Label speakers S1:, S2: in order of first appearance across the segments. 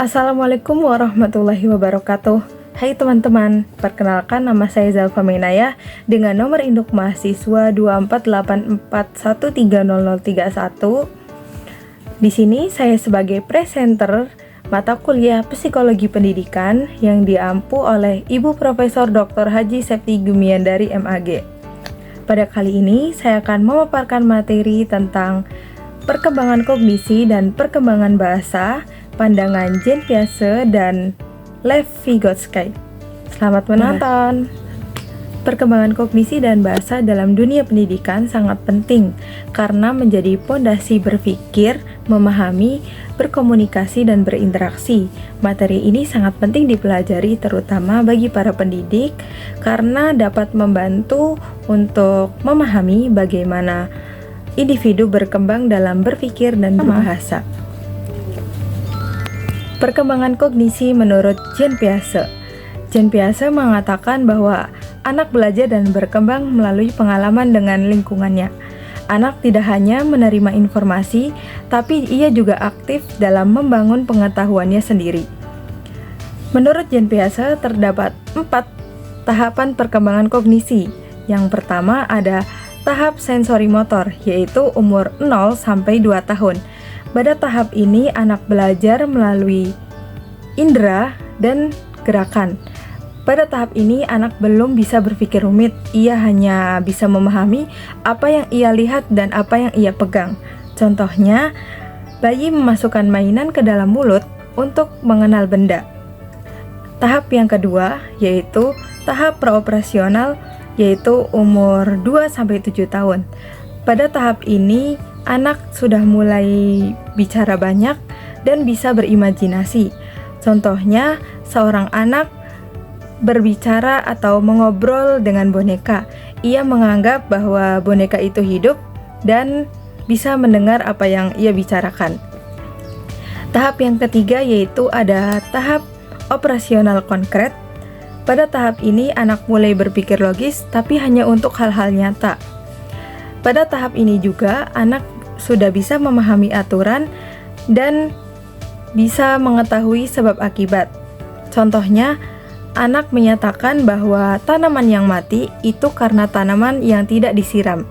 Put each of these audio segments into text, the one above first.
S1: Assalamualaikum warahmatullahi wabarakatuh. Hai teman-teman, perkenalkan nama saya Zalfa Mainaya dengan nomor induk mahasiswa 2484130031. Di sini saya sebagai presenter mata kuliah Psikologi Pendidikan yang diampu oleh Ibu Profesor Dr. Haji Septi Gumiandari MAG. Pada kali ini saya akan memaparkan materi tentang perkembangan kognisi dan perkembangan bahasa, pandangan Jean Piaget dan Lev Vygotsky. Selamat menonton. Perkembangan kognisi dan bahasa dalam dunia pendidikan sangat penting karena menjadi pondasi berpikir, memahami, berkomunikasi, dan berinteraksi. Materi ini sangat penting dipelajari terutama bagi para pendidik karena dapat membantu untuk memahami bagaimana individu berkembang dalam berpikir dan berbahasa. Perkembangan kognisi menurut Jean Piaget. Jean Piaget mengatakan bahwa anak belajar dan berkembang melalui pengalaman dengan lingkungannya. Anak tidak hanya menerima informasi, tapi ia juga aktif dalam membangun pengetahuannya sendiri. Menurut Jean Piaget, terdapat 4 tahapan perkembangan kognisi. Yang pertama ada tahap sensori motor, yaitu umur 0 sampai 2 tahun. Pada tahap ini anak belajar melalui indera dan gerakan. Pada tahap ini anak belum bisa berpikir rumit, ia hanya bisa memahami apa yang ia lihat dan apa yang ia pegang. Contohnya, bayi memasukkan mainan ke dalam mulut untuk mengenal benda. Tahap yang kedua yaitu tahap praoperasional, yaitu umur 2-7 tahun. Pada tahap ini anak sudah mulai bicara banyak dan bisa berimajinasi. Contohnya, seorang anak berbicara atau mengobrol dengan boneka. Ia menganggap bahwa boneka itu hidup dan bisa mendengar apa yang ia bicarakan. Tahap yang ketiga yaitu ada tahap operasional konkret. Pada tahap ini anak mulai berpikir logis tapi hanya untuk hal-hal nyata. Pada tahap ini juga anak sudah bisa memahami aturan dan bisa mengetahui sebab akibat. Contohnya, anak menyatakan bahwa tanaman yang mati itu karena tanaman yang tidak disiram.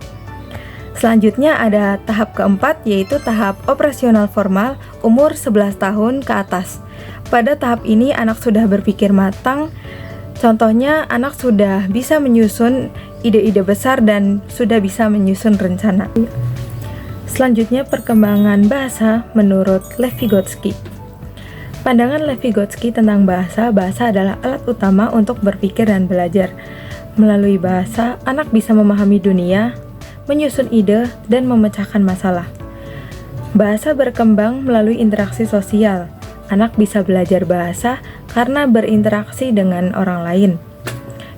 S1: Selanjutnya ada tahap keempat yaitu tahap operasional formal umur 11 tahun ke atas. Pada tahap ini anak sudah berpikir matang. Contohnya, anak sudah bisa menyusun ide-ide besar dan sudah bisa menyusun rencana. Selanjutnya, perkembangan bahasa menurut Lev Vygotsky. Pandangan Lev Vygotsky tentang bahasa adalah alat utama untuk berpikir dan belajar. Melalui bahasa, anak bisa memahami dunia, menyusun ide, dan memecahkan masalah. Bahasa berkembang melalui interaksi sosial. Anak bisa belajar bahasa karena berinteraksi dengan orang lain,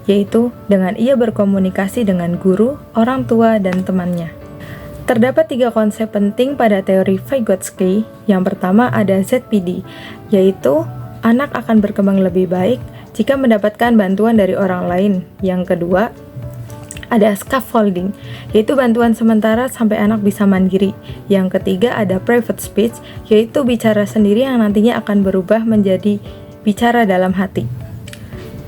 S1: yaitu dengan ia berkomunikasi dengan guru, orang tua, dan temannya. Terdapat 3 konsep penting pada teori Vygotsky. Yang pertama ada ZPD, yaitu anak akan berkembang lebih baik jika mendapatkan bantuan dari orang lain. Yang kedua ada scaffolding, yaitu bantuan sementara sampai anak bisa mandiri. Yang ketiga ada private speech, yaitu bicara sendiri yang nantinya akan berubah menjadi bicara dalam hati.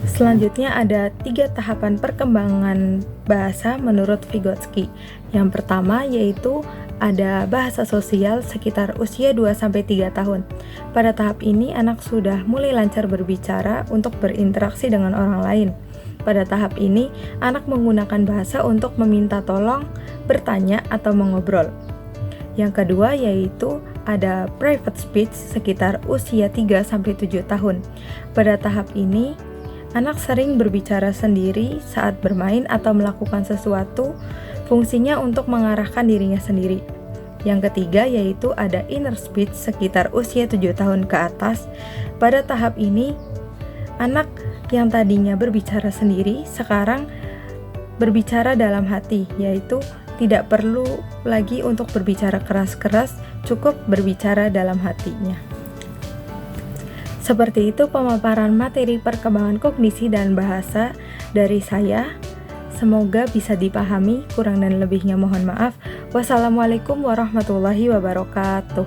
S1: Selanjutnya ada 3 tahapan perkembangan bahasa menurut Vygotsky. Yang pertama yaitu ada bahasa sosial sekitar usia 2-3 tahun. Pada tahap ini anak sudah mulai lancar berbicara untuk berinteraksi dengan orang lain. Pada tahap ini anak menggunakan bahasa untuk meminta tolong, bertanya, atau mengobrol. Yang kedua yaitu ada private speech sekitar usia 3-7 tahun. Pada tahap ini anak sering berbicara sendiri saat bermain atau melakukan sesuatu, fungsinya untuk mengarahkan dirinya sendiri. Yang ketiga yaitu ada inner speech sekitar usia 7 tahun ke atas. Pada tahap ini, anak yang tadinya berbicara sendiri, sekarang berbicara dalam hati, yaitu tidak perlu lagi untuk berbicara keras-keras, cukup berbicara dalam hatinya. Seperti itu pemaparan materi perkembangan kognisi dan bahasa dari saya. Semoga bisa dipahami, kurang dan lebihnya mohon maaf. Wassalamualaikum warahmatullahi wabarakatuh.